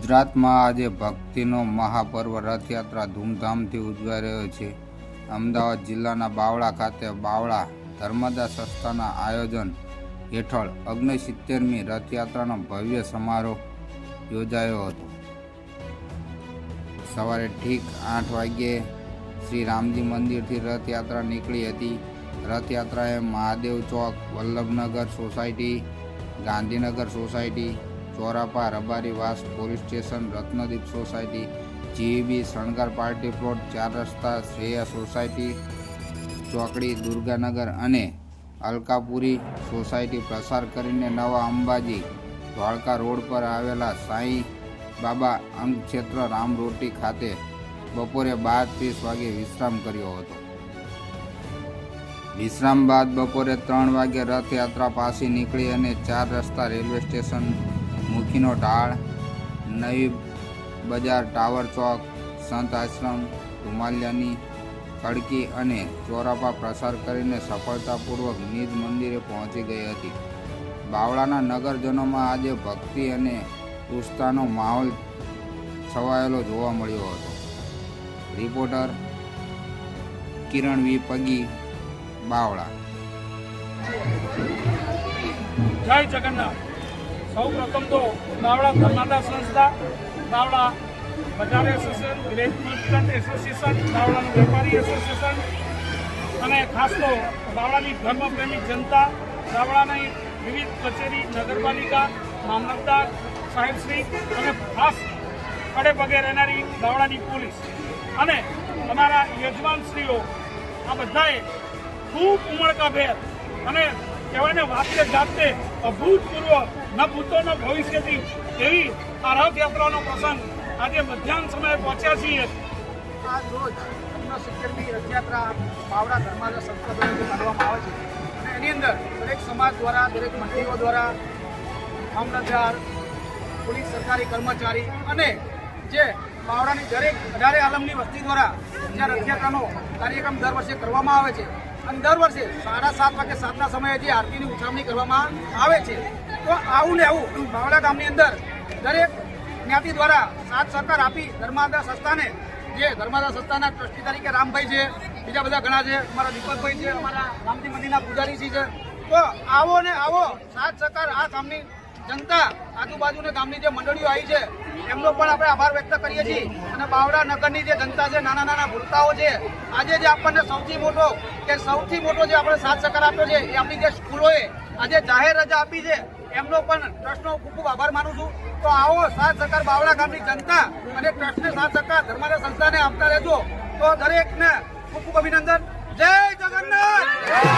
ગુજરાતમાં આજે ભક્તિનો મહાપર્વ રથયાત્રા ધૂમધામથી ઉજવાઈ રહ્યો છે. અમદાવાદ જિલ્લાના બાવળા ખાતે બાવળા ધર્મદાસ સંસ્થાના આયોજન હેઠળ 69મી રથયાત્રાનો ભવ્ય સમારોહ યોજાયો હતો. સવારે ઠીક 8 વાગ્યે શ્રી રામજી મંદિરથી રથયાત્રા નીકળી હતી. રથયાત્રાએ મહાદેવ ચોક, Vallabhnagar society, Gandhinagar society, Chorapa, Rabariwas police station, Ratnadeep society, GB, Shangar party plot, 4 રસ્તા, શ્રેયા સોસાયટી, ચોકડી, દુર્ગાનગર અને અલકાપુરી સોસાયટી પ્રસાર કરીને નવા અંબાજી દ્વારકા રોડ પર આવેલા સાંઈ બાબા અંગક્ષેત્ર રામરોટી ખાતે બપોરે 12:30 વાગે વિશ્રામ કર્યો હતો. વિશ્રામ બાદ બપોરે 3 વાગે રથયાત્રા પાછી નીકળી અને 4 રસ્તા રેલવે સ્ટેશન, મુખીનો ઢાળ, નવી બજાર, ટાવર ચોક, સંત આશ્રમ, ધુમાલિયાની ખડકી અને ચોરાપા પ્રસાર કરીને સફળતાપૂર્વક નિજ મંદિરે પહોંચી ગઈ હતી. બાવળાના નગરજનોમાં આજે ભક્તિ અને ઉત્સાહનો માહોલ છવાયેલો જોવા મળ્યો હતો. રિપોર્ટર કિરણ વી પગી, બાવળા. જય જગન્નાથ. સૌ પ્રથમ તો બાવળા ધર્મદાસ સંસ્થા, બાવળા બજાર એસોસિએશન, વિલેજ મર્ચન્ટ એસોસિએશન, બાવળાનું વેપારી એસોસિએશન અને ખાસ તો બાવળાની ધર્મપ્રેમી જનતા, બાવળાની વિવિધ કચેરી, નગરપાલિકા, મામલતદાર સાહેબશ્રી અને ખાસ કડે પગે રહેનારી બાવળાની પોલીસ અને અમારા યજમાનશ્રીઓ, આ બધાએ ખૂબ ઉમળકાભેર અને કહેવાય ને વાતે જાતે અભૂતપૂર્વ ન ભૂતો ન ભવિષ્યથી એવી આ રથયાત્રાનો પ્રસંગ આજે મધ્યાહન સમયે પહોંચ્યા છીએ. આજ રોજ 69મી રથયાત્રા બાવળા ધર્મદાસ સંસ્થા દ્વારા કરવામાં આવે છે અને એની અંદર દરેક સમાજ દ્વારા, દરેક મંડળીઓ દ્વારા, મામલતદાર, પોલીસ સરકારી કર્મચારી અને જે બાવળાની દરેક 18 આલમની વસ્તી દ્વારા જ્યાં રથયાત્રાનો કાર્યક્રમ દર વર્ષે કરવામાં આવે છે અને દર વર્ષે 7:30 વાગે સાંજના સમયે જે આરતીની ઉજવણી કરવામાં આવે છે. તો આવું ને આવું બાવળા ગામની અંદર દરેક જ્ઞાતિ દ્વારા સાથ સહકાર આપી ધર્મદાસ સંસ્થાને, જે ધર્મદાસ સંસ્થાના ટ્રસ્ટી તરીકે રામભાઈ છે, બીજા બધા ઘણા છે, અમારા દીપકભાઈ છે, અમારા રામજી મંદિરના પૂજારીજી છે. તો આવો ને આવો સાથ સહકાર આ ગામની જનતા, આજુબાજુના ગામની જે મંડળીઓ આવી છે એમનો પણ આપણે આભાર વ્યક્ત કરીએ છીએ. અને બાવળા નગરની જે જનતા છે, નાના નાના ભૂલકાઓ છે, આજે જે આપણને સૌથી મોટો જે આપણે સાથ સહકાર આપ્યો છે એ આપણી જે સ્કૂલોએ આજે જાહેર રજા આપી છે એમનો પણ ટ્રસ્ટનો ખૂબ ખૂબ આભાર માનું છું. તો આવો સાથ સહકાર બાવળા ગામની જનતા અને ટ્રસ્ટને સાથ સહકાર ધર્મદાસ સંસ્થાને આપતા રહેજો. તો દરેકને ખૂબ ખૂબ અભિનંદન. જય જગન્નાથ.